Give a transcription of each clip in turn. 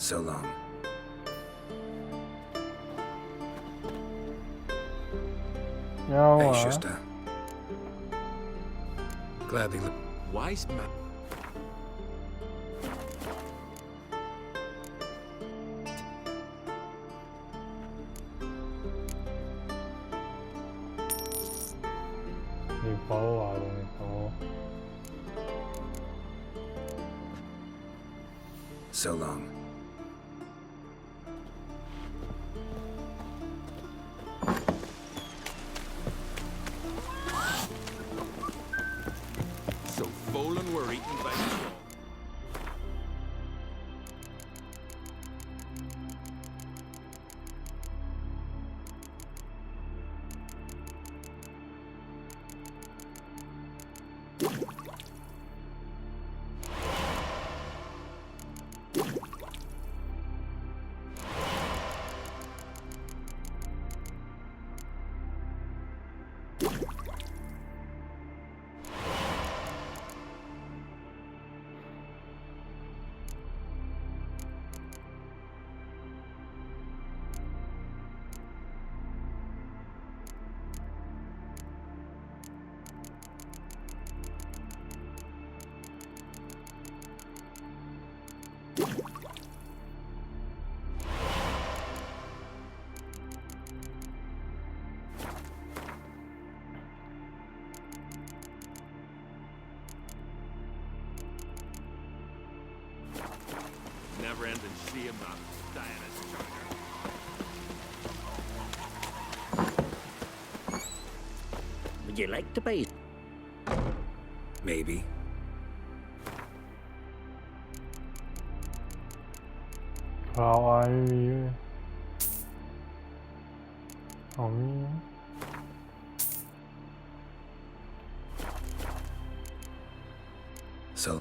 So long. เอาเหร Hey, อ Schuster. Gladly. Wise man. มีโป๊อ่ะตรงนี้โป๊ So long. So full and we're eaten by the storm. Never-ending sea of mountains, Diana's charger. Would you like to buy? Maybe. คราวไอไม่มีเลยอ๋อมี So.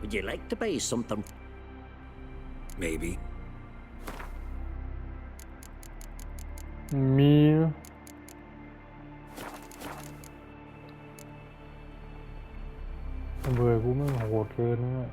Would you like to buy something? Maybe. มีเบื่อกูไม่งโหดเกินนะ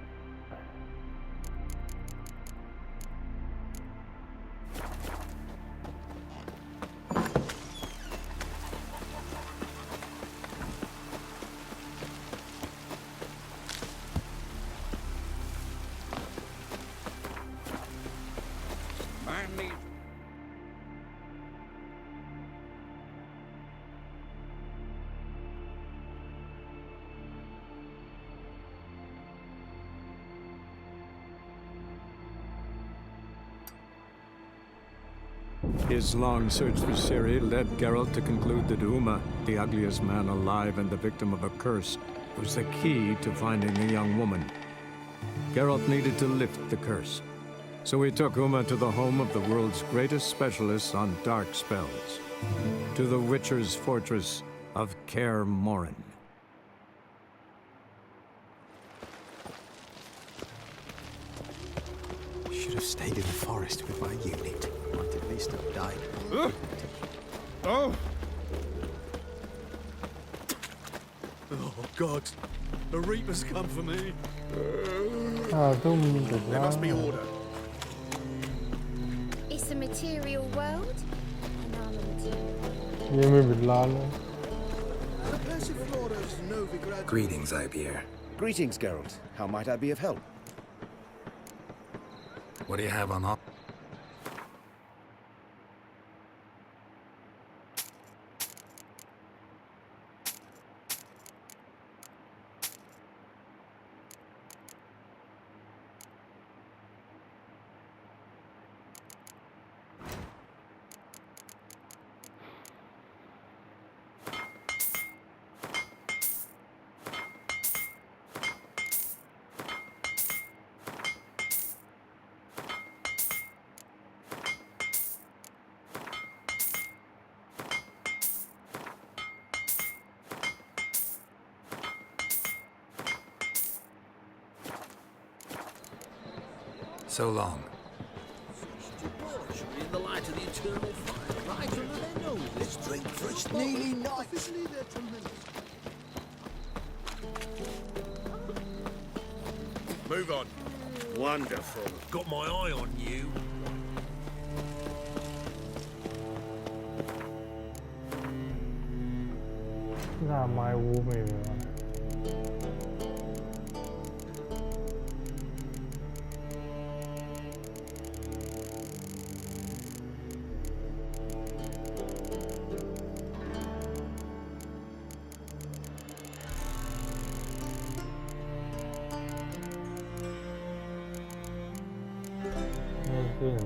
His long search for Ciri led Geralt to conclude that Uma, the ugliest man alive and the victim of a curse, was the key to finding a young woman. Geralt needed to lift the curse, so he took Uma to the home of the world's greatest specialists on dark spells, to the Witcher's fortress of Kaer Morhen. Should have stayed in the forest with my unit. Might at least have died. Oh! Oh, God. The Reapers come for me. ทุ่มจุด There ล่าง must be order. It's a material world, and I'm a material. ยังไม่ปิดร้านเลย There's Passiflora's Novigrad. Greetings, Ibeer. Greetings, Geralt. How might I be of help? What do you have on offer? So long. In the light of the eternal fire, right under their noses. Drink fresh nearly night. Officially, they're tremendous. Move on. Wonderful. Got my eye on you.หน้าไม้วูไม่มีวะ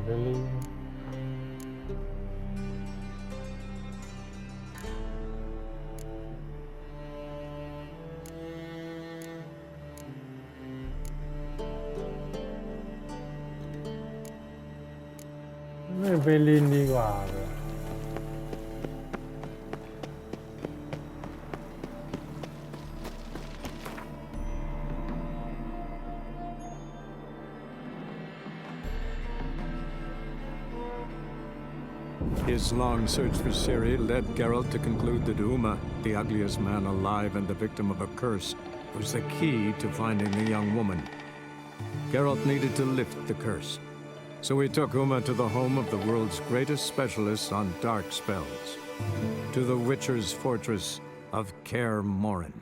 really.ไม่ไปลินดีกว่าเลย His long search for Ciri led Geralt to conclude that Uma, the ugliest man alive and the victim of a curse, was the key to finding the young woman. Geralt needed to lift the curse, so he took Uma to the home of the world's greatest specialist on dark spells, to the Witcher's fortress of Kaer Morhen.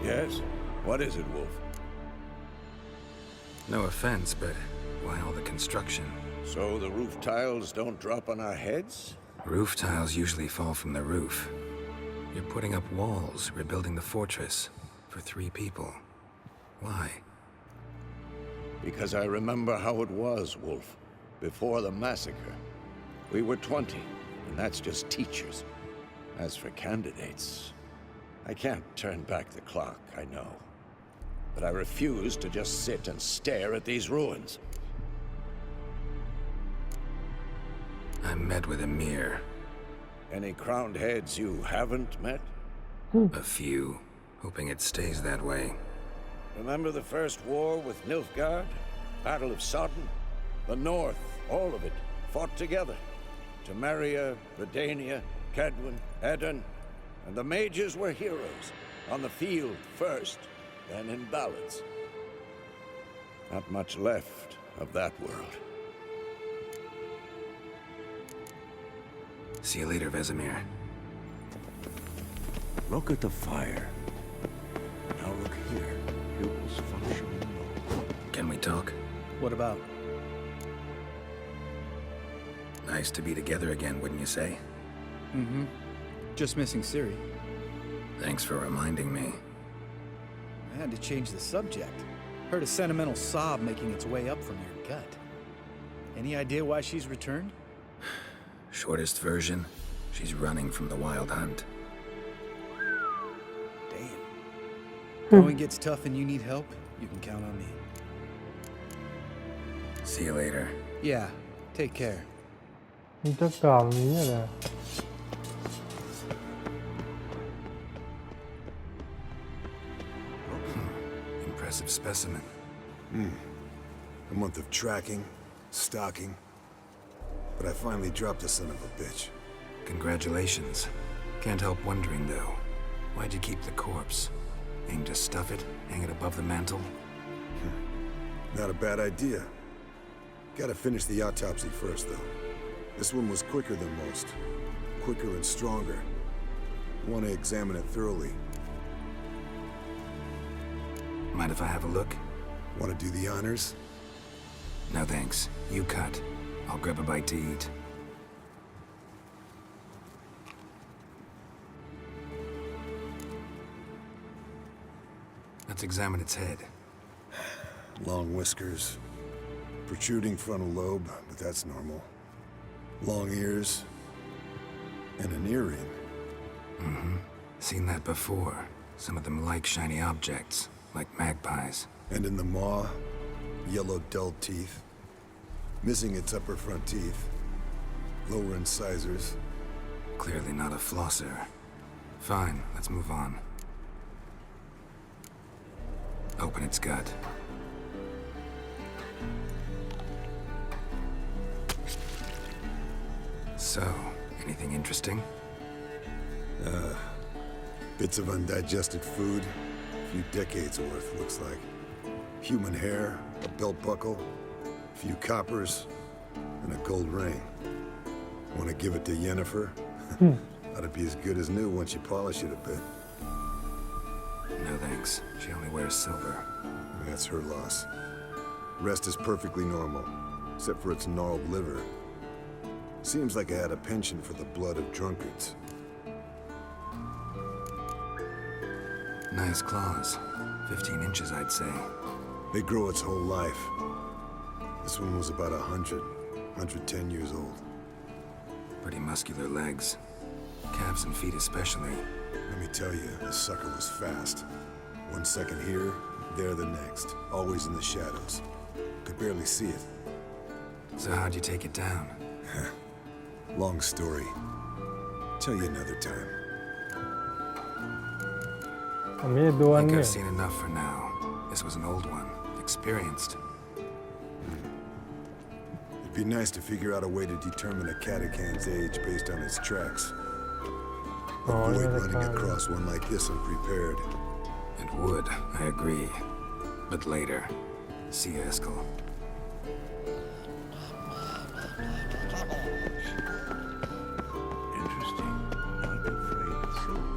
Yes? What is it, Wolf? No offense, but why all the construction? So the roof tiles don't drop on our heads? Roof tiles usually fall from the roof. You're putting up walls, rebuilding the fortress for 3 people. Why? Because I remember how it was, Wolf. Before the massacre. We were 20, and that's just teachers. As for candidates, I can't turn back the clock, I know. But I refuse to just sit and stare at these ruins. I met with Emir. Any crowned heads you haven't met? A few, hoping it stays that way. Remember the first war with Nilfgaard? Battle of Sodden? The North, all of it. fought together. Temeria, Redania, Kedwin, Eden, and the mages were heroes. On the field first, then in ballads. Not much left of that world. See you later, Vesemir. Look at the fire. Now look here. It was functioning well. Can we talk? What about? Nice to be together again, wouldn't you say? Mm-hmm. Just missing Ciri. Thanks for reminding me. I had to change the subject. Heard a sentimental sob making its way up from your gut. Any idea why she's returned? Shortest version, she's running from the Wild Hunt. Damn. Going gets tough and you need help, you can count on me. See you later. Yeah, take care. มันจะกล่าวนี้อะไร Impressive specimen. A month of tracking, stalking. But I finally dropped the son of a bitch. Congratulations. Can't help wondering, though. Why'd you keep the corpse? Aim to stuff it, hang it above the mantle? Not a bad idea. Gotta finish the autopsy first, though. This one was quicker than most. Quicker and stronger. Want to examine it thoroughly. Mind if I have a look? Want to do the honors? No thanks. You cut. I'll grab a bite to eat. Let's examine its head. Long whiskers. Protruding frontal lobe, but that's normal. Long ears. And an earring. Seen that before. Some of them like shiny objects, like magpies. And in the maw, yellow dull teeth. Missing its upper front teeth. Lower incisors. Clearly not a flosser. Fine, let's move on. Open its gut. So, anything interesting? Bits of undigested food. A few decades worth, looks like. Human hair, a belt buckle, a few coppers, and a gold ring. Want to give it to Yennefer? Ought to be as good as new once you polish it a bit. No thanks. She only wears silver. That's her loss. Rest is perfectly normal, except for its gnarled liver. Seems like I had a penchant for the blood of drunkards. Nice claws. 15 inches, I'd say. They grow its whole life. This one was about 110 years old. Pretty muscular legs. Calves and feet especially. Let me tell you, this sucker was fast. 1 second here, there the next. Always in the shadows. Could barely see it. So how'd you take it down? Long story. Tell you another time. อันนี้ดวล Think เนี่ย I've seen enough for now. This was an old one. Experienced. It'd be nice to figure out a way to determine a Katakan's age based on its tracks. Avoid running across one like this unprepared. It would, I agree. But later. See you, Eskel. Interesting. Not afraid of silver.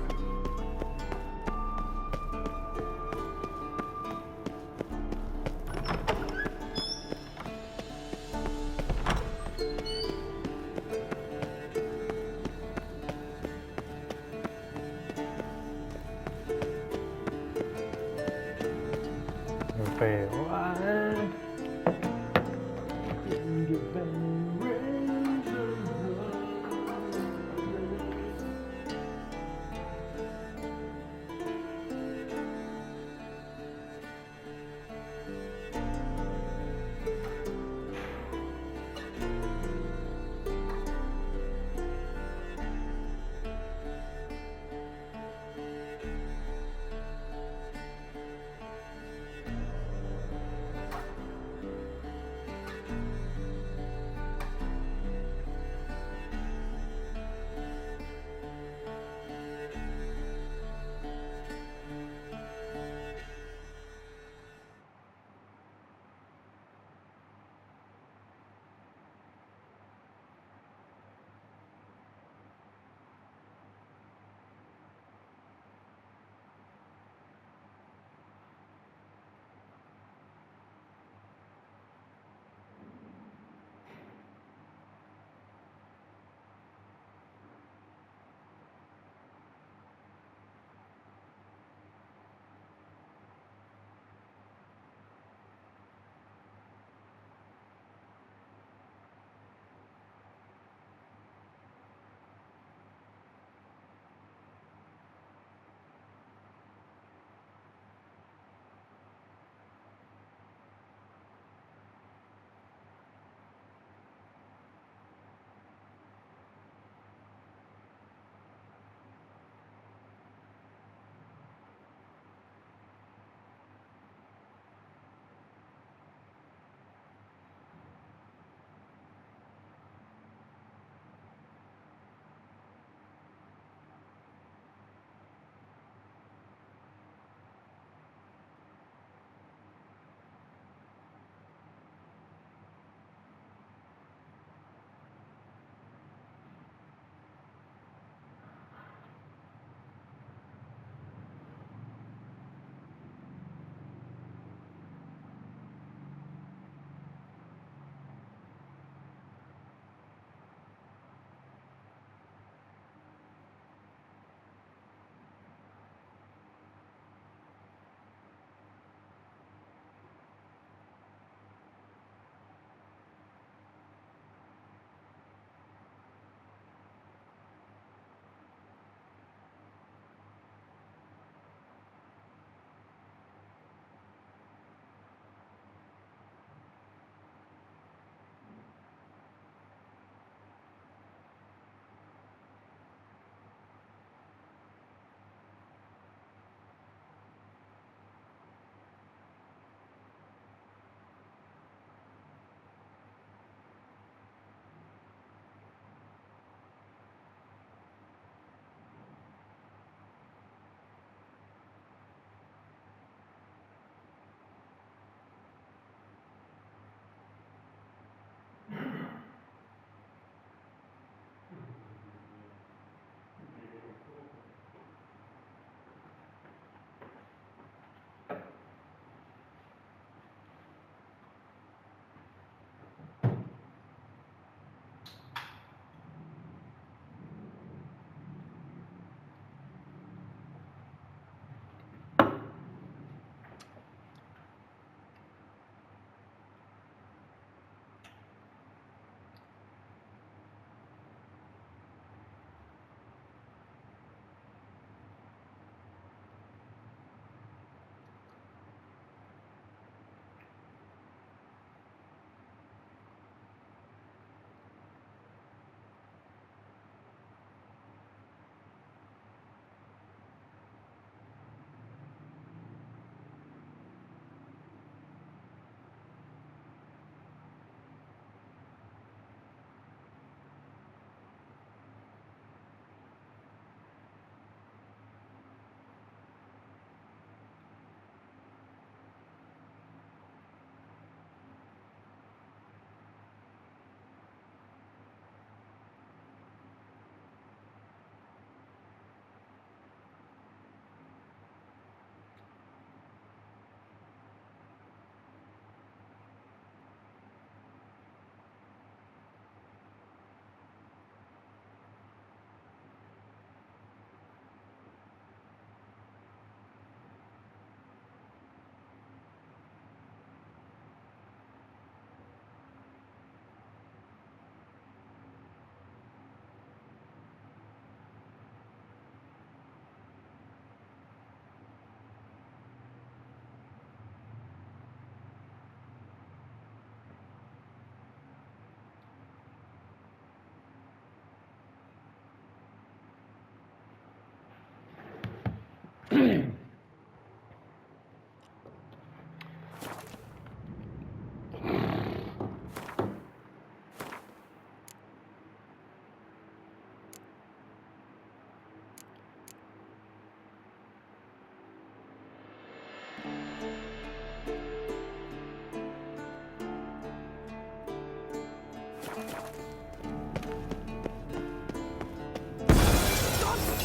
God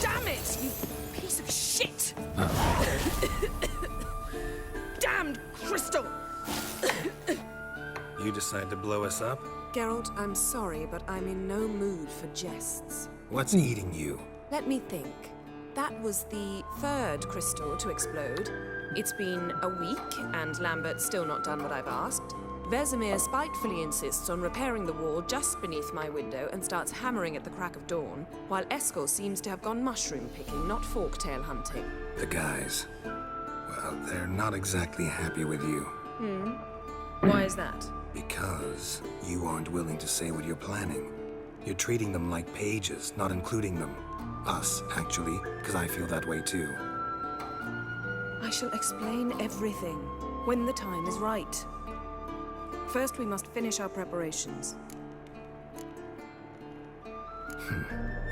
damn it, you piece of shit! Damned crystal! You decide to blow us up? Geralt, I'm sorry, but I'm in no mood for jests. What's eating you? Let me think. That was the third crystal to explode. It's been a week, and Lambert's still not done what I've asked. Vesemir spitefully insists on repairing the wall just beneath my window and starts hammering at the crack of dawn, while Eskel seems to have gone mushroom picking, not forktail hunting. The guys. Well, they're not exactly happy with you. Why is that? Because you aren't willing to say what you're planning. You're treating them like pages, not including them. Us, actually, because I feel that way too. I shall explain everything when the time is right. First, we must finish our preparations.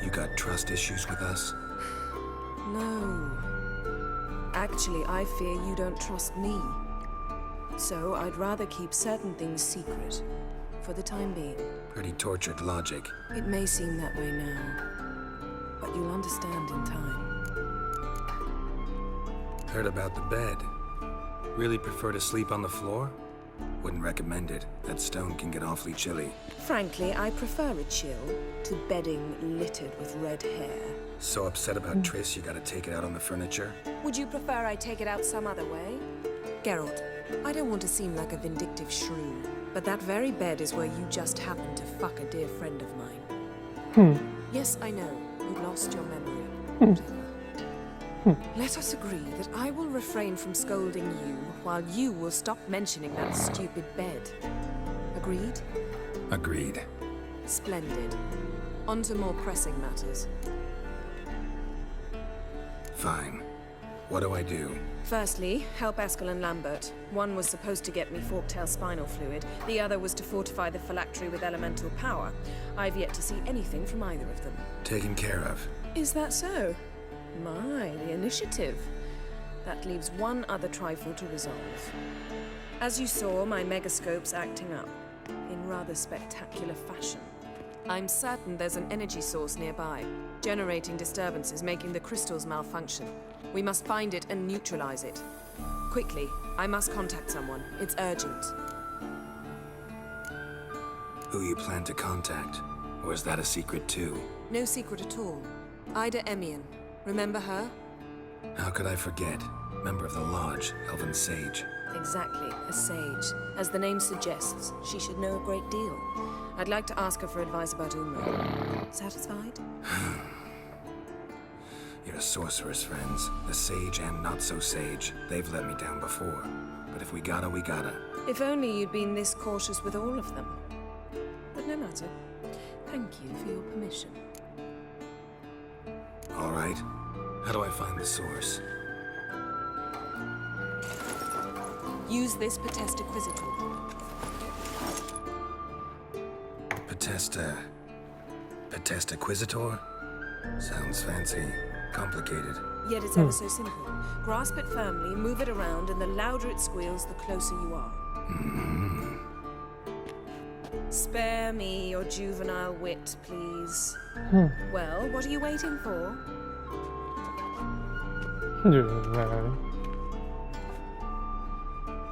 You got trust issues with us? No. Actually, I fear you don't trust me. So I'd rather keep certain things secret, for the time being. Pretty tortured logic. It may seem that way now, but you'll understand in time. Heard about the bed. Really prefer to sleep on the floor? Wouldn't recommend it. That stone can get awfully chilly. Frankly, I prefer a chill to bedding littered with red hair. So upset about Triss you gotta take it out on the furniture? Would you prefer I take it out some other way? Geralt, I don't want to seem like a vindictive shrew, but that very bed is where you just happened to fuck a dear friend of mine. Yes, I know, you lost your memory. Whatever. Let us agree that I will refrain from scolding you while you will stop mentioning that stupid bed. Agreed? Agreed. Splendid. On to more pressing matters. Fine. What do I do? Firstly, help Eskel and Lambert. One was supposed to get me forktail spinal fluid, the other was to fortify the phylactery with elemental power. I've yet to see anything from either of them. Taken care of. Is that so? My, the initiative. That leaves one other trifle to resolve. As you saw, my megascope's acting up, in rather spectacular fashion. I'm certain there's an energy source nearby, generating disturbances, making the crystals malfunction. We must find it and neutralize it. Quickly, I must contact someone. It's urgent. Who you plan to contact? Or is that a secret too? No secret at all. Ida Emian. Remember her? How could I forget? Member of the Lodge, Elven Sage. Exactly, a sage. As the name suggests, she should know a great deal. I'd like to ask her for advice about Umra. Satisfied? You're sorceress friends. The sage and not so sage. They've let me down before. But if we gotta, we gotta. If only you'd been this cautious with all of them. But no matter. Thank you for your permission. All right. How do I find the source? Use this Potesta Quisitor. Potesta Quisitor? Sounds fancy. Complicated. Yet it's ever so simple. Grasp it firmly, move it around, and the louder it squeals, the closer you are. Spare me your juvenile wit, please. Well, what are you waiting for?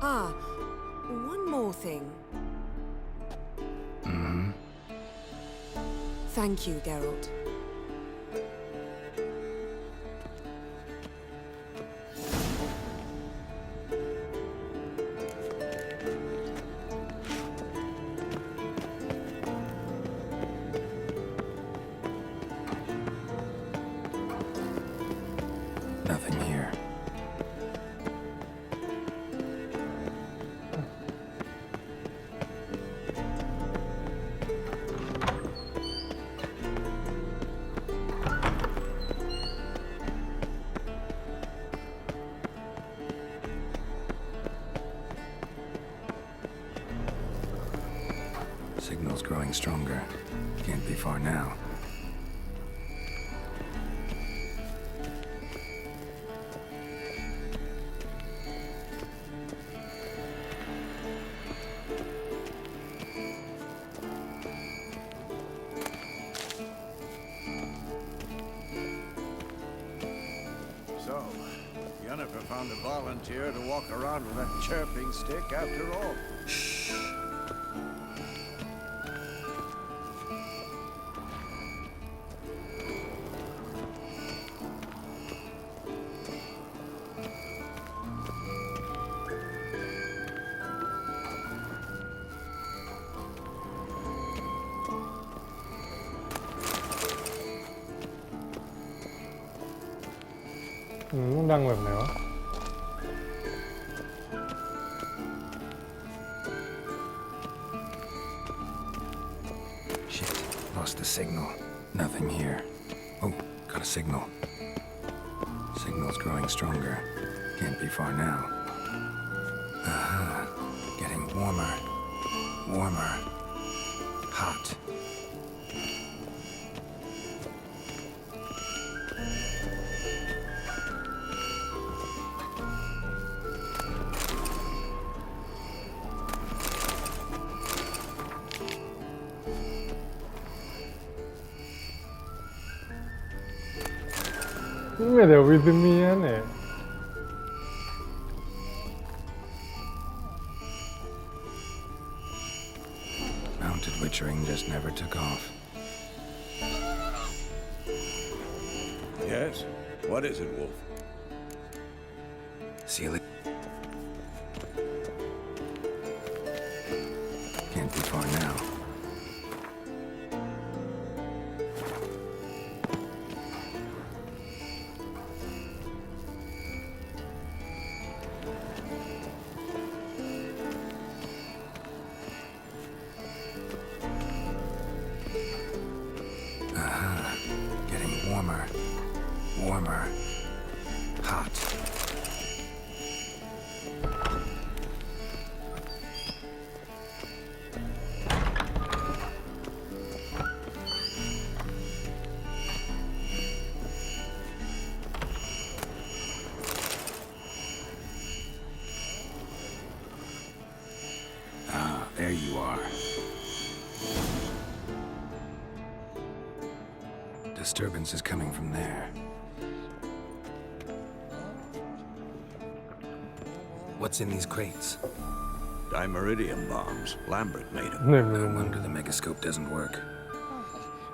Ah, one more thing. Thank you, Geralt. Nothing here. found a volunteer to walk around with a chirping stick after all.ต้องดังแบบไหนวะ Shit, lost the signal. Nothing here. Oh, got a signal. Signal's growing stronger. Can't be far now. Aha, getting warmer. Warmer. Hot. Vede, with me and it. Mounted witchering just never took off. Yes? What is it, Wolf? Seal it. Can't be far now. Aha, getting warmer. Warmer. Hot. Ah, there you are. Disturbance is coming from there. What's in these crates? Dimeridium bombs. Lambert made them. No wonder the megascope doesn't work.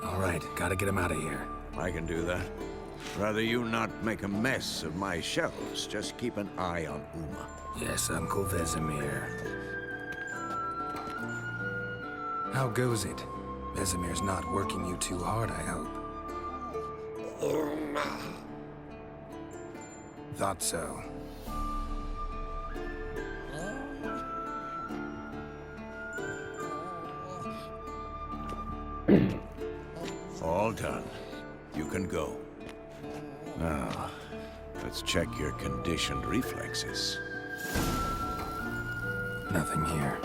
All right, gotta get him out of here. I can do that. Rather you not make a mess of my shelves. Just keep an eye on Uma. Yes, Uncle Vesemir. How goes it? Vesemir's not working you too hard, I hope. Thought so. All done. You can go. Now, let's check your conditioned reflexes. Nothing here.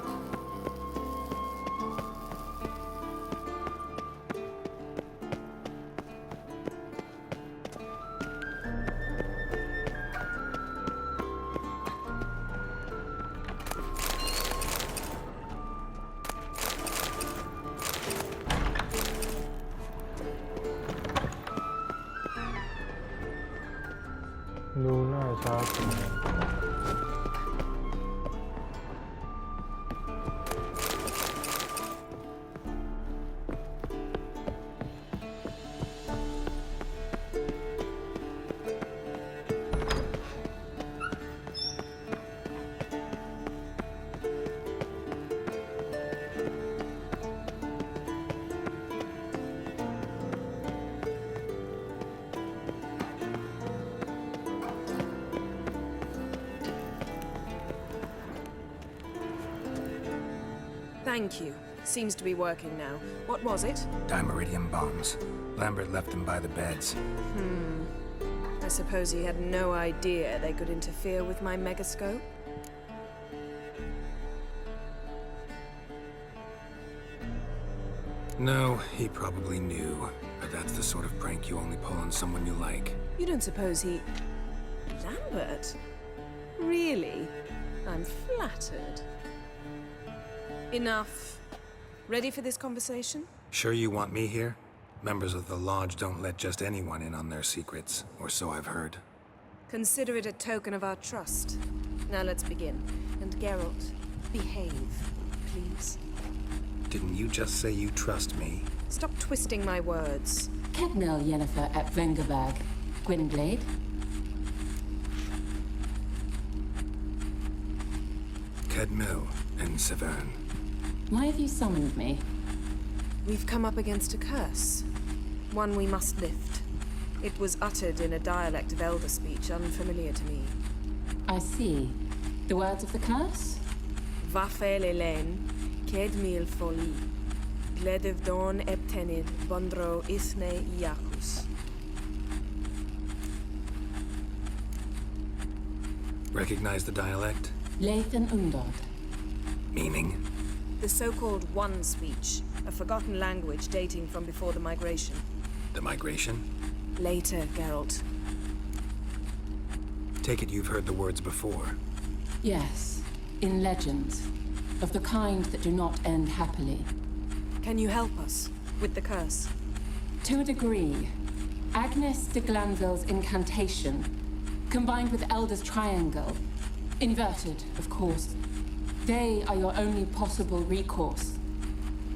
Lunaช้าจัง Thank you. Seems to be working now. What was it? Dimeridium bombs. Lambert left them by the beds. I suppose he had no idea they could interfere with my megascope? No, he probably knew. But that's the sort of prank you only pull on someone you like. You don't suppose he... Lambert? Really? I'm flattered. Enough. Ready for this conversation? Sure you want me here? Members of the Lodge don't let just anyone in on their secrets, or so I've heard. Consider it a token of our trust. Now let's begin. And Geralt, behave, please. Didn't you just say you trust me? Stop twisting my words. Kednel Yennefer at Vengerberg. Gwynblade. Kedmil and Severn. Why have you summoned me? We've come up against a curse. One we must lift. It was uttered in a dialect of Elder speech unfamiliar to me. I see. The words of the curse? Vafel Elen, Kedmil Foli, Gledev Don Eptenid, Bondro Ithne Iakus. Recognize the dialect? Lathan Undod. Meaning? The so-called One speech, a forgotten language dating from before the migration. The migration? Later, Geralt. Take it you've heard the words before. Yes, in legends. Of the kind that do not end happily. Can you help us with the curse? To a degree. Agnes de Glanville's incantation, combined with Elder's triangle, inverted, of course. They are your only possible recourse.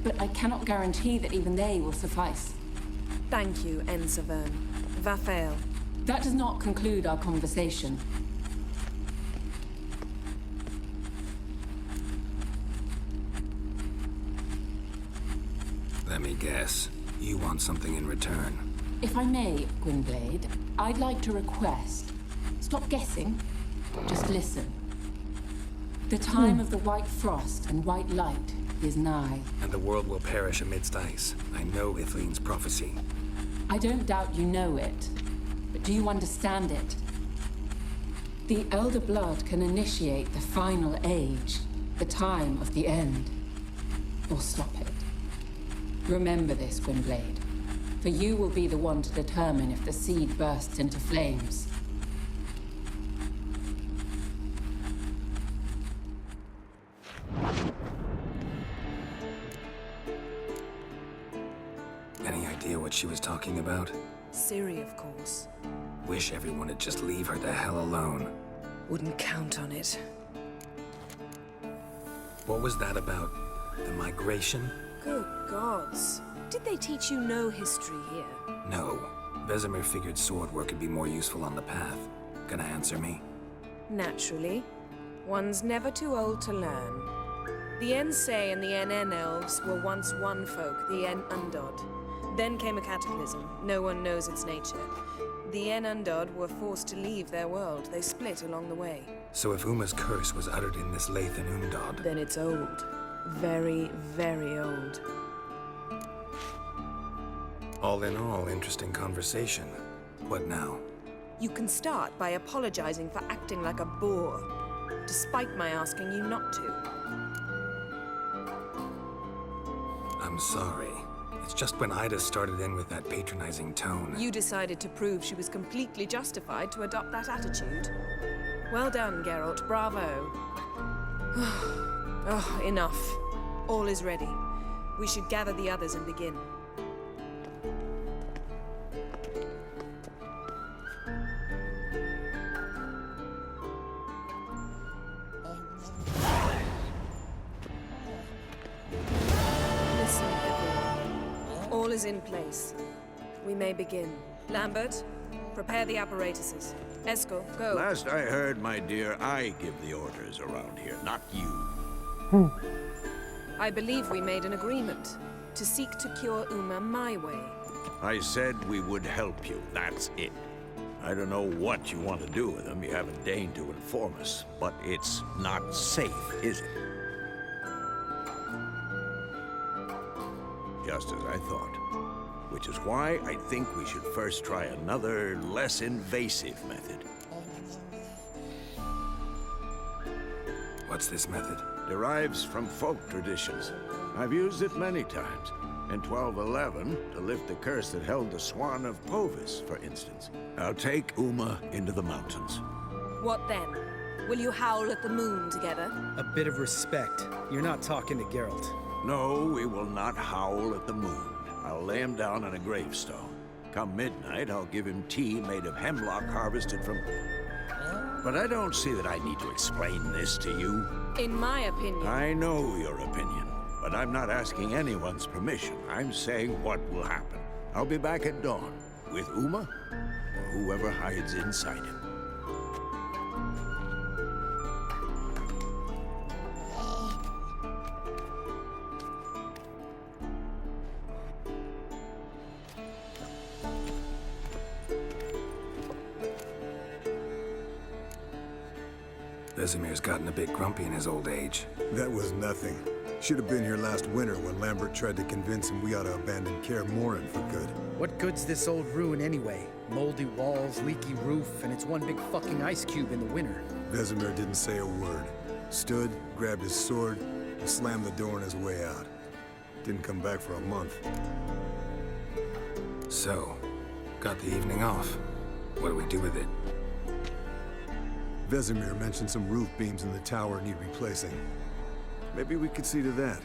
But I cannot guarantee that even they will suffice. Thank you, En Severn. Vafel. That does not conclude our conversation. Let me guess. You want something in return. If I may, Gwynblade, I'd like to request. Stop guessing. Just listen. The time of the white frost and white light is nigh. And the world will perish amidst ice. I know Ithleen's prophecy. I don't doubt you know it. But do you understand it? The Elder Blood can initiate the final age, the time of the end. Or stop it. Remember this, Gwynblade. For you will be the one to determine if the seed bursts into flames. Any idea what she was talking about? Ciri, of course. Wish everyone would just leave her the hell alone. Wouldn't count on it. What was that about? The migration? Good gods. Did they teach you no history here? No. Vesemir figured sword work could be more useful on the path. Gonna answer me? Naturally. One's never too old to learn. The Ensei and the NN elves were once one folk, the En Undod. Then came a cataclysm. No one knows its nature. The En Undod were forced to leave their world. They split along the way. So if Uma's curse was uttered in this Lathan Undod... Then it's old. Very, very old. All in all, interesting conversation. What now? You can start by apologizing for acting like a boor, despite my asking you not to. I'm sorry. It's just when Ida started in with that patronizing tone. You decided to prove she was completely justified to adopt that attitude. Well done, Geralt. Bravo. Oh, enough. All is ready. We should gather the others and begin. Listen, everyone. All is in place. We may begin. Lambert, prepare the apparatuses. Eskel, go. Last I heard, my dear, I give the orders around here, not you. I believe we made an agreement to seek to cure Uma my way. I said we would help you, that's it. I don't know what you want to do with them, you haven't deigned to inform us, but it's not safe, is it? Just as I thought. Which is why I think we should first try another, less invasive method. What's this method? Derives from folk traditions. I've used it many times. In 1211, to lift the curse that held the Swan of Povis, for instance. I'll take Uma into the mountains. What then? Will you howl at the moon together? A bit of respect. You're not talking to Geralt. No, we will not howl at the moon. I'll lay him down on a gravestone. Come midnight, I'll give him tea made of hemlock harvested from... but I don't see that I need to explain this to you. In my opinion. I know your opinion, but I'm not asking anyone's permission. I'm saying what will happen. I'll be back at dawn, with Uma, or whoever hides inside him. Vesemir's gotten a bit grumpy in his old age. That was nothing. Should have been here last winter when Lambert tried to convince him we ought to abandon Kaer Morhen for good. What good's this old ruin anyway? Moldy walls, leaky roof, and it's one big fucking ice cube in the winter. Vesemir didn't say a word. Stood, grabbed his sword, and slammed the door on his way out. Didn't come back for a month. So, got the evening off. What do we do with it? Vesemir mentioned some roof beams in the tower need replacing. Maybe we could see to that.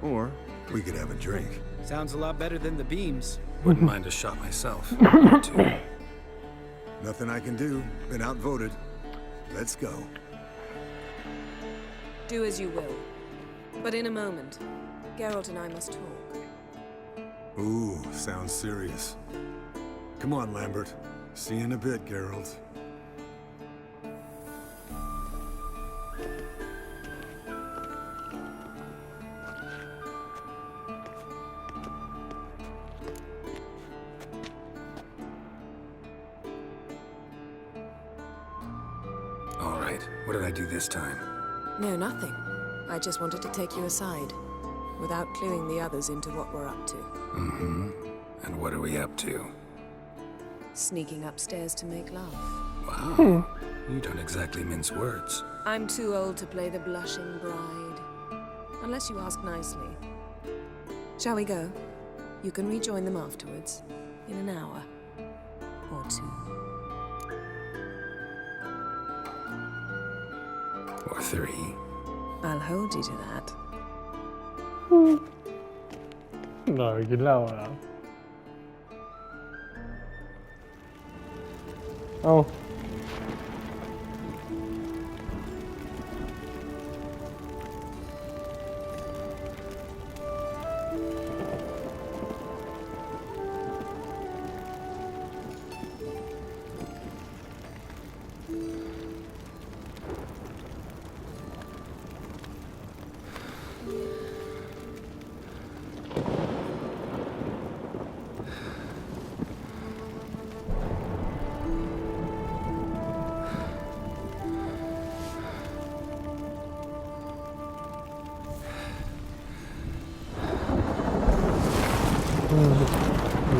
Or we could have a drink. Sounds a lot better than the beams. Wouldn't mind a shot myself. Or two. Nothing I can do. Been outvoted. Let's go. Do as you will. But in a moment, Geralt and I must talk. Ooh, sounds serious. Come on, Lambert. See you in a bit, Geralt. All right, what did I do this time? No, nothing. I just wanted to take you aside, without cluing the others into what we're up to. Mm-hmm. And what are we up to? Sneaking upstairs to make love. Wow. You don't exactly mince words. I'm too old to play the blushing bride. Unless you ask nicely. Shall we go? You can rejoin them afterwards. In an hour. Or two. Or three. I'll hold you to that. หน่อยกินเหล้าอ่ะเอา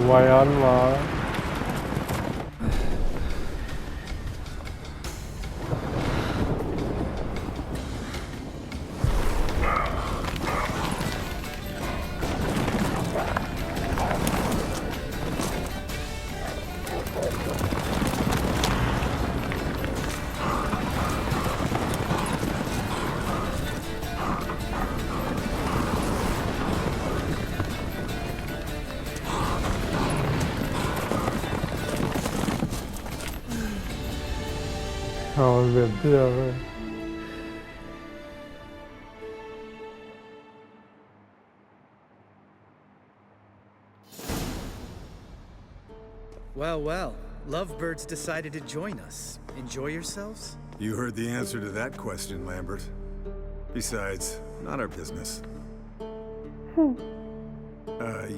ไวออนวอ เอาเปลี่ยนเสื้อเลย Well, well. Lovebirds decided to join us. Enjoy yourselves? You heard the answer to that question, Lambert. Besides, not our business.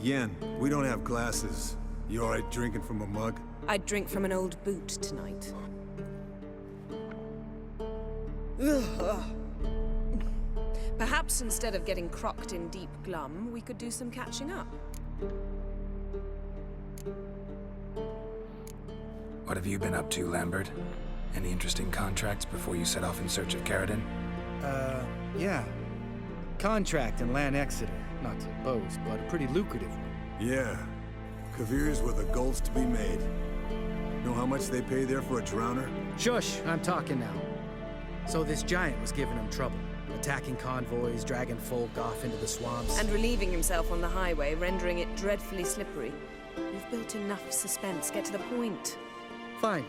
Yen, we don't have glasses. You alright drinking from a mug? I'd drink from an old boot tonight. Perhaps instead of getting crocked in deep glum, we could do some catching up. What have you been up to, Lambert? Any interesting contracts before you set off in search of Caridin? Yeah. Contract in Lan Exeter. Not to boast, but a pretty lucrative one. Yeah. Kavir's where the gold's to be made. Know how much they pay there for a drowner? Shush, I'm talking now. So this giant was giving him trouble. Attacking convoys, dragging folk off into the swamps. And relieving himself on the highway, rendering it dreadfully slippery. You've built enough suspense. Get to the point. Fine.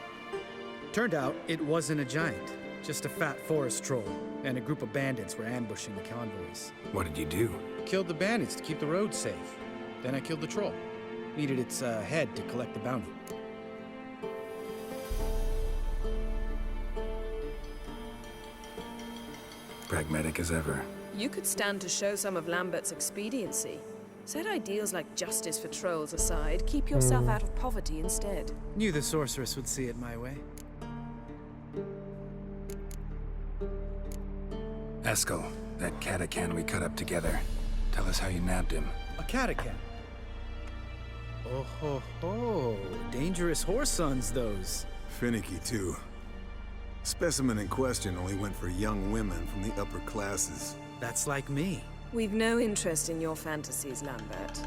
Turned out it wasn't a giant, just a fat forest troll, and a group of bandits were ambushing the convoys. What did you do? Killed the bandits to keep the road safe. Then I killed the troll. Needed its head to collect the bounty. Pragmatic as ever. You could stand to show some of Lambert's expediency. Set ideals like justice for trolls aside, keep yourself out of poverty instead. Knew the sorceress would see it my way. Eskel, that Catacan we cut up together. Tell us how you nabbed him. A Catacan? Oh ho ho. Dangerous horse sons, those. Finicky, too. Specimen in question only went for young women from the upper classes. That's like me. We've no interest in your fantasies, Lambert.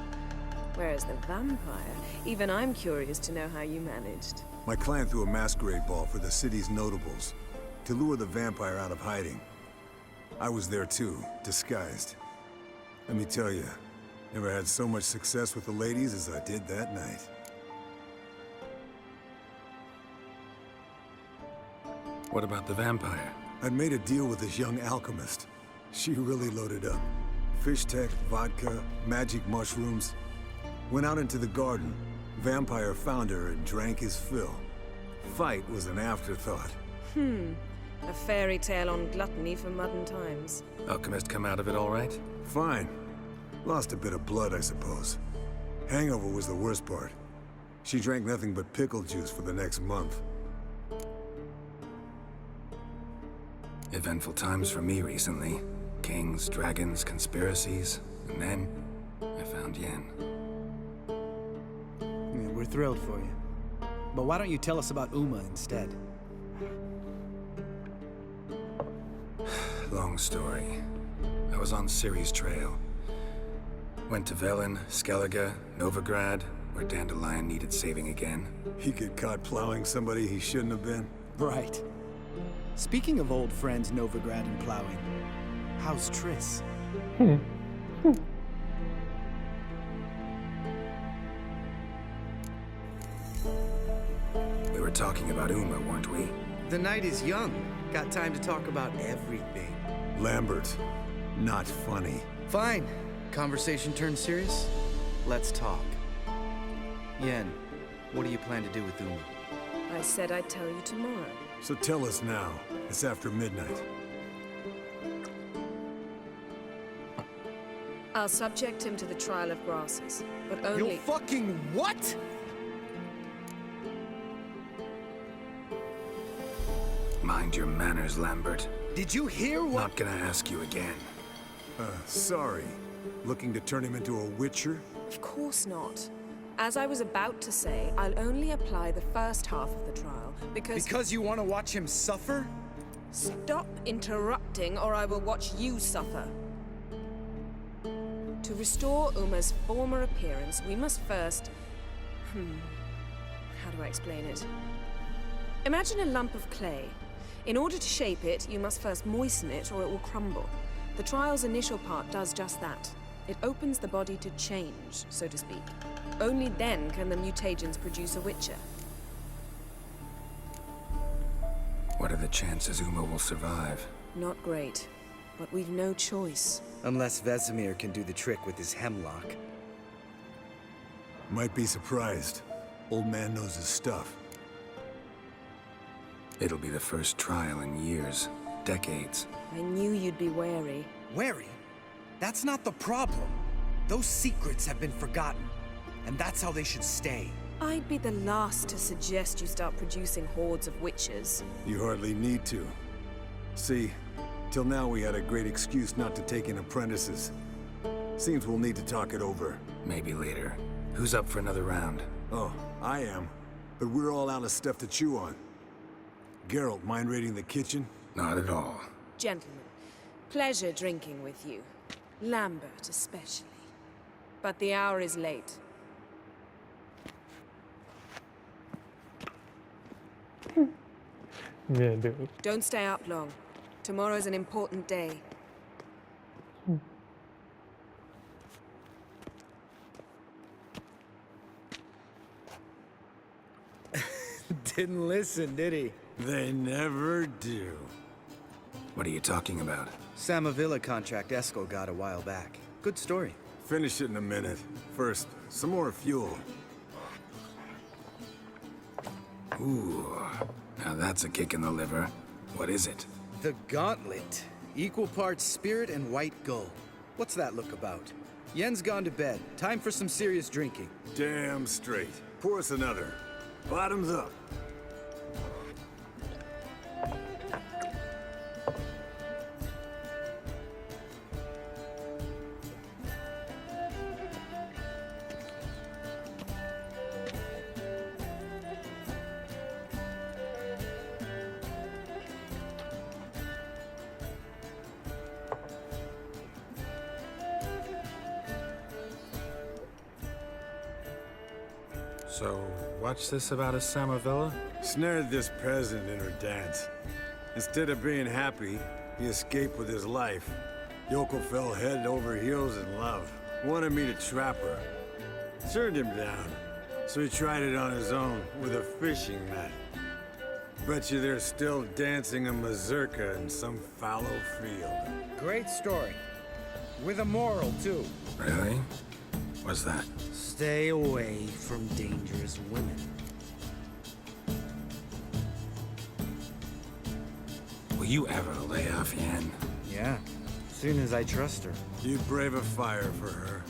Whereas the vampire, even I'm curious to know how you managed. My client threw a masquerade ball for the city's notables to lure the vampire out of hiding. I was there too, disguised. Let me tell you, never had so much success with the ladies as I did that night. What about the vampire? I'd made a deal with this young alchemist. She really loaded up. Fish tech, vodka, magic mushrooms. Went out into the garden. Vampire found her and drank his fill. Fight was an afterthought. A fairy tale on gluttony for modern times. Alchemist come out of it all right? Fine. Lost a bit of blood, I suppose. Hangover was the worst part. She drank nothing but pickle juice for the next month. Eventful times for me recently. Kings, dragons, conspiracies. And then, I found Yen. Yeah, we're thrilled for you. But why don't you tell us about Uma instead? Long story. I was on Ciri's trail. Went to Velen, Skellige, Novigrad, where Dandelion needed saving again. He get caught plowing somebody he shouldn't have been. Right. Speaking of old friends Novigrad and plowing, how's Triss? We were talking about Uma, weren't we? The night is young. Got time to talk about everything. Lambert, not funny. Fine. Conversation turned serious? Let's talk. Yen, what do you plan to do with Uma? I said I'd tell you tomorrow. So tell us now. It's after midnight. I'll subject him to the trial of grasses, but only— You fucking what? Mind your manners, Lambert. Did you hear what— Not gonna ask you again. Sorry. Looking to turn him into a witcher? Of course not. As I was about to say, I'll only apply the first half of the trial, because— Because you want to watch him suffer? Stop interrupting, or I will watch you suffer. To restore Uma's former appearance, we must first— how do I explain it? Imagine a lump of clay. In order to shape it, you must first moisten it, or it will crumble. The trial's initial part does just that. It opens the body to change, so to speak. Only then can the mutagens produce a witcher. What are the chances Uma will survive? Not great, but we've no choice. Unless Vesemir can do the trick with his hemlock. Might be surprised. Old man knows his stuff. It'll be the first trial in years, decades. I knew you'd be wary. Wary? That's not the problem. Those secrets have been forgotten. And that's how they should stay. I'd be the last to suggest you start producing hordes of witches. You hardly need to. See, till now we had a great excuse not to take in apprentices. Seems we'll need to talk it over. Maybe later. Who's up for another round? Oh, I am. But we're all out of stuff to chew on. Geralt, mind raiding the kitchen? Not at all. Gentlemen, pleasure drinking with you. Lambert especially. But the hour is late. Yeah, dude. Don't stay up long. Tomorrow's an important day. Didn't listen, did he? They never do. What are you talking about? Samavilla contract Eskel got a while back. Good story. Finish it in a minute. First, some more fuel. Ooh, now that's a kick in the liver. What is it? The Gauntlet. Equal parts spirit and white gull. What's that look about? Yen's gone to bed. Time for some serious drinking. Damn straight. Pour us another. Bottoms up. So, what's this about a Samavilla? Snared this peasant in her dance. Instead of being happy, he escaped with his life. Yoko fell head over heels in love. Wanted me to trap her. Turned him down. So he tried it on his own with a fishing net. Bet you they're still dancing a mazurka in some fallow field. Great story. With a moral, too. Really? What's that? Stay away from dangerous women. Will you ever lay off Yan? Yeah, soon as I trust her. You brave a fire for her.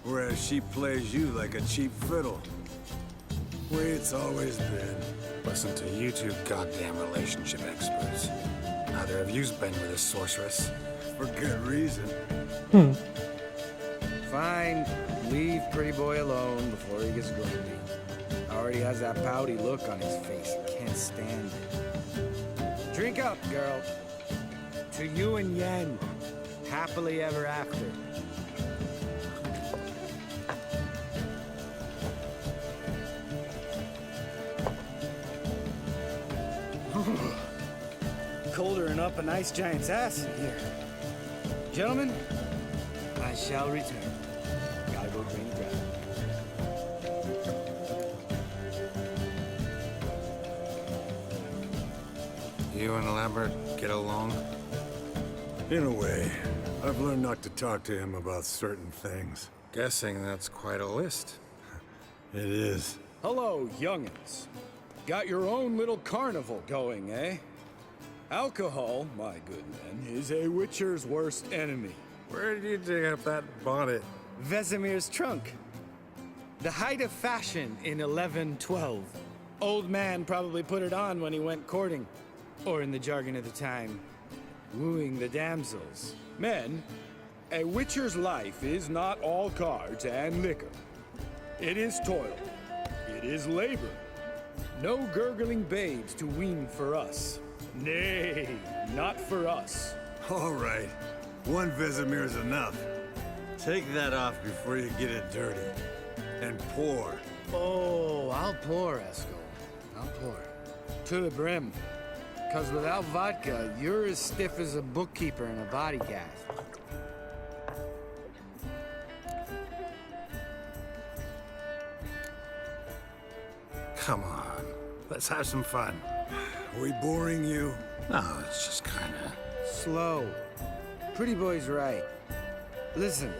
Whereas she plays you like a cheap fiddle. Way it's always been. Listen to you two goddamn relationship experts. Neither of you's been with a sorceress. For good reason. Fine. Leave pretty boy alone before he gets grumpy. Already has that pouty look on his face. Can't stand it. Drink up, girl. To you and Yen. Happily ever after. Colder and up a nice giant's ass in here. Gentlemen, I shall return. Gotta go drain the breath. You and Lambert get along? In a way. I've learned not to talk to him about certain things. Guessing that's quite a list. It is. Hello, young'uns. Got your own little carnival going, eh? Alcohol, my good men, is a witcher's worst enemy. Where did you dig up that bonnet? Vesemir's trunk. The height of fashion in 1112. Old man probably put it on when he went courting. Or in the jargon of the time, wooing the damsels. Men, a witcher's life is not all cards and liquor. It is toil. It is labor. No gurgling babes to wean for us. Nay, not for us. All right. One Vesemir's enough. Take that off before you get it dirty. And pour. Oh, I'll pour, Eskel. I'll pour. To the brim. Because without vodka, you're as stiff as a bookkeeper in a body cast. Come on, let's have some fun. Are we boring you? No, it's just kinda... Slow. Pretty boy's right. Listen,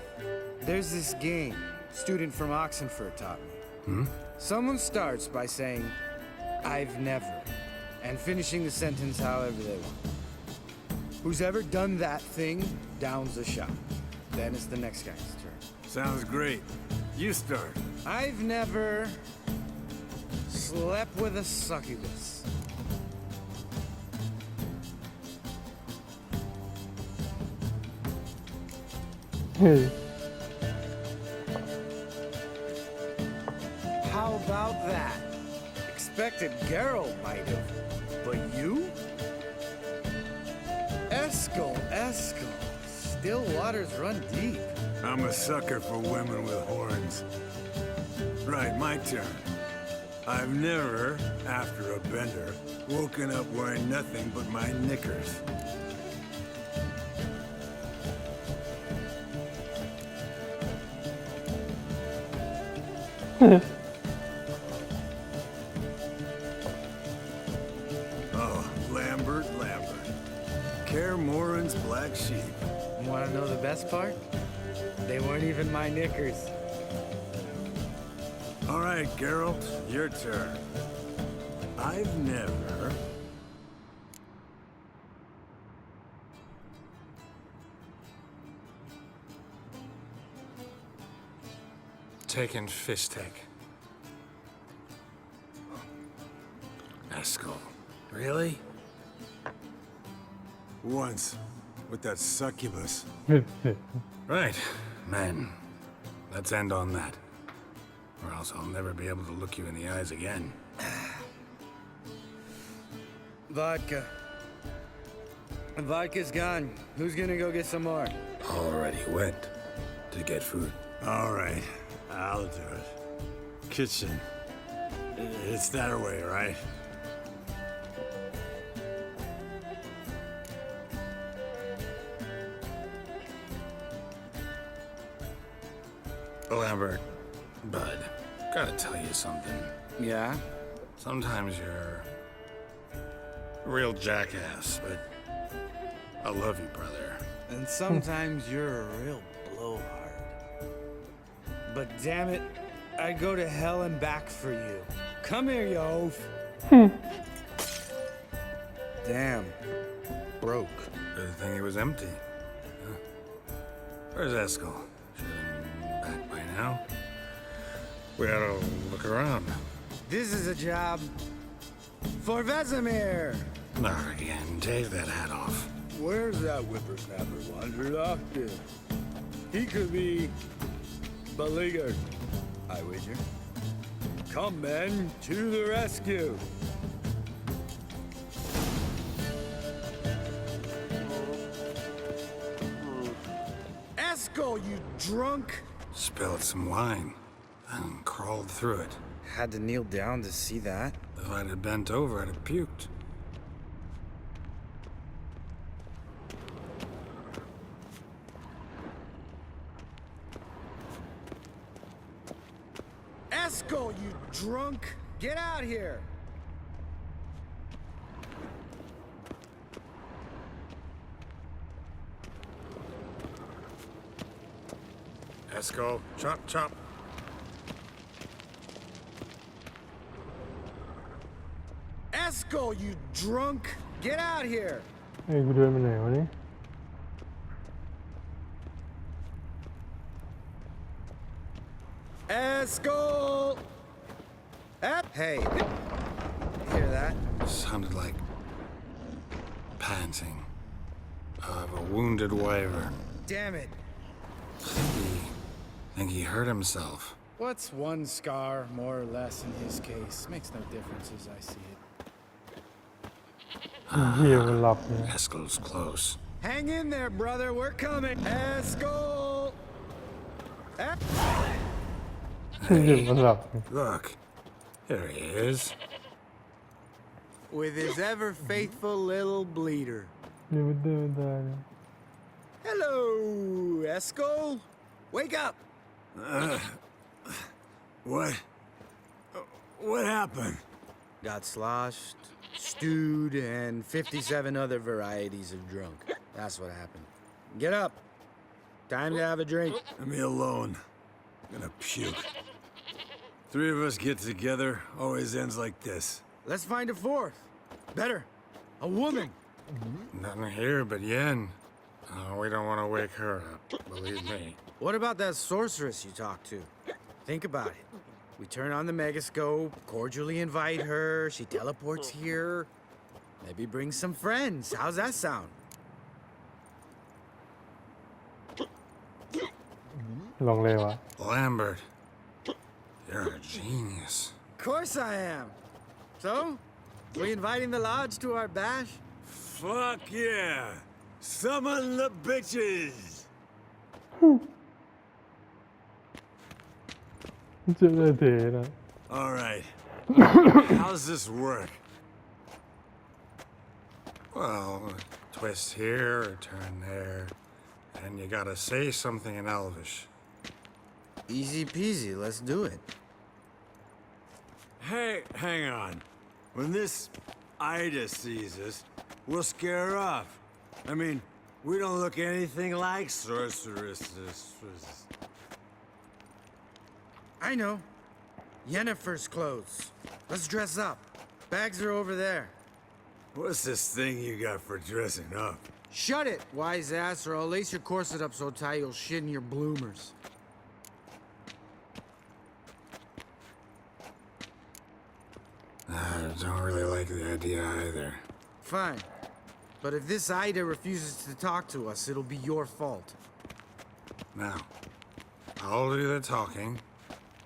there's this game student from Oxenford taught me. Someone starts by saying, I've never, and finishing the sentence however they want. Who's ever done that thing downs a shot. Then it's the next guy's turn. Sounds great. You start. I've never slept with a succubus. How about that? Expected Geralt might have, but you? Eskel. Still waters run deep. I'm a sucker for women with horns. Right, my turn. I've never, after a bender, woken up wearing nothing but my knickers. cheap. Want to know the best part? They weren't even my knickers. All right, Geralt, your turn. I've never... Taken Fistek. Eskel. Really? Once, with that succubus. Right. Men. Let's end on that. Or else I'll never be able to look you in the eyes again. Vodka. Vodka's gone. Who's gonna go get some more? Already went to get food. All right, I'll do it. Kitchen. It's that way, right? Lambert, bud, gotta tell you something. Yeah? Sometimes you're a real jackass, but I love you, brother. And sometimes you're a real blowhard. But damn it, I'd go to hell and back for you. Come here, you oaf. Damn. Broke. Good thing it was empty. Huh? Where's Eskel? Should have been back by now. We ought to look around. This is a job for Vesemir. Not again. Take that hat off. Where's that whippersnapper wandered off to? He could be beleaguered, I wager. Come, men, to the rescue. Eskel, you drunk! Spilled some wine and crawled through it. Had to kneel down to see that. If I'd have bent over, I'd have puked. Eskel, you drunk! Get out here! Eskel, chop, chop. Eskel, you drunk! Get out here! ไอ้กูเดินไปไหนวะนี่ Eskel! Hey, hear that? Sounded like panting of a wounded wyvern. Damn it. Think he hurt himself. What's one scar, more or less, in his case? Makes no difference as I see it. เหี้ยมันหลับเนี่ย Eskel's close. Hang in there, brother. We're coming. Eskel! เหี้ยมันหลับ Look, there he is. With his ever faithful little bleeder. เดี๋ยวมันเดินได้เลย Hello, Eskel. Wake up. What happened? Got sloshed, stewed, and 57 other varieties of drunk. That's what happened. Get up. Time to have a drink. Leave me alone. I'm gonna puke. Three of us get together, always ends like this. Let's find a fourth. Better. A woman. Nothing here but Yen. Oh, we don't want to wake her up, believe me. What about that sorceress you talked to? Think about it. We turn on the megascope, cordially invite her, she teleports here. Maybe bring some friends. How's that sound? ลองเลยวะ Lambert, you're a genius. Of course I am. So, we inviting the lodge to our bash? Fuck yeah! Summon the bitches! เจะได้เทนะ All right. How's this work? Well, twist here or turn there, and you gotta say something in Elvish. Easy peasy, let's do it. Hey, hang on. When this Ida sees us, we'll scare her off. I mean, We don't look anything like sorceresses. I know. Yennefer's clothes. Let's dress up. Bags are over there. What's this thing you got for dressing up? Shut it, wise ass, or I'll lace your corset up so tight you'll shit in your bloomers. I don't really like the idea either. Fine. But if this Ida refuses to talk to us, it'll be your fault. Now, I'll do the talking.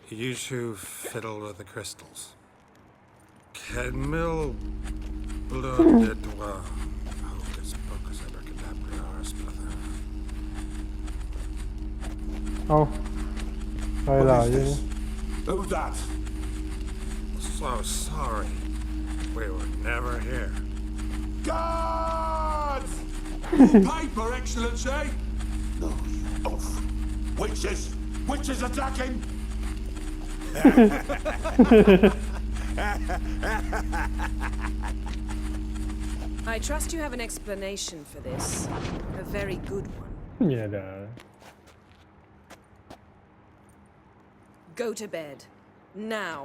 You two fiddle with the crystals. Cadmil blood de doigt. Hocus pocus abracadabra splather. เอาไปหลายอยู่ Who's that? So sorry. We were never here. Guards! Paper, Excellency! No, you oaf. Witches! Witches attacking! I trust you have an explanation for this. A very good one. อย่าด่า Go to bed. Now.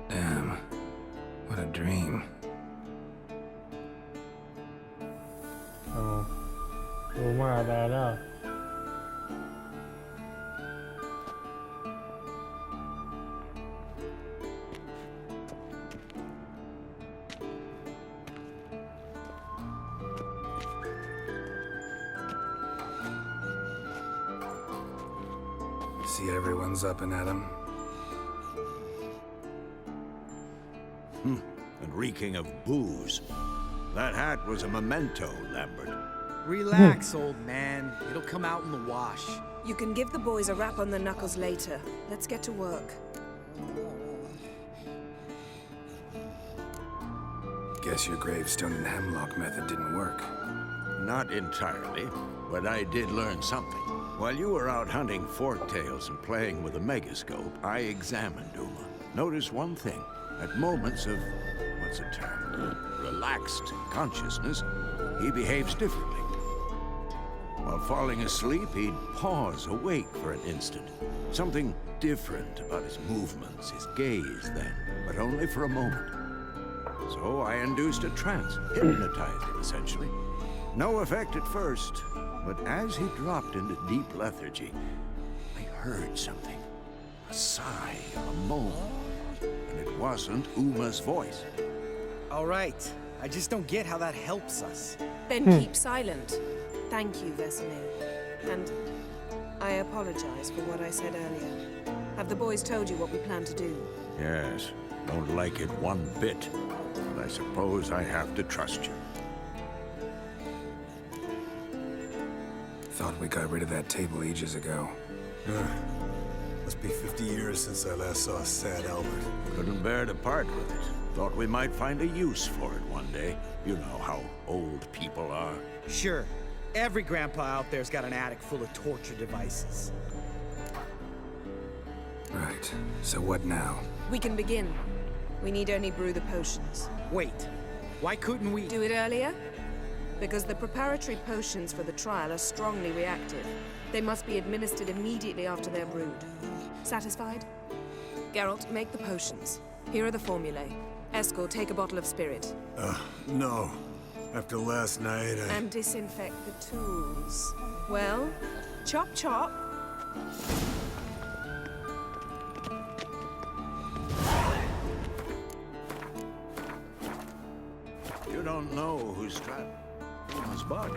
Damn. What a dream. เอาดูมาตายแล้ว See everyone's up and at 'em. And reeking of booze. That hat was a memento, Lambert. Relax, old man. It'll come out in the wash. You can give the boys a rap on the knuckles later. Let's get to work. Guess your gravestone and hemlock method didn't work. Not entirely, but I did learn something. While you were out hunting forktails and playing with a megascope, I examined Uma. Notice one thing. At moments of, what's the term, relaxed consciousness, he behaves differently. While falling asleep, he'd pause awake for an instant. Something different about his movements, his gaze then, but only for a moment. So I induced a trance, hypnotized him essentially. No effect at first, but as he dropped into deep lethargy, I heard something. A sigh, a moan. And it wasn't Uma's voice. All right. I just don't get how that helps us. Then keep silent. Thank you, Vesemir. And I apologize for what I said earlier. Have the boys told you what we plan to do? Yes, don't like it one bit. But I suppose I have to trust you. Thought we got rid of that table ages ago. Must be 50 years since I last saw sad Albert. Couldn't bear to part with it. Thought we might find a use for it one day. You know how old people are. Sure. Every grandpa out there's got an attic full of torture devices. Right. So what now? We can begin. We need only brew the potions. Wait. Why couldn't we... Do it earlier? Because the preparatory potions for the trial are strongly reactive. They must be administered immediately after they're brewed. Satisfied? Geralt, make the potions. Here are the formulae. Eskel, take a bottle of spirit. No. After last night, And disinfect the tools. Well, chop chop. You don't know who's trapped Uma's body.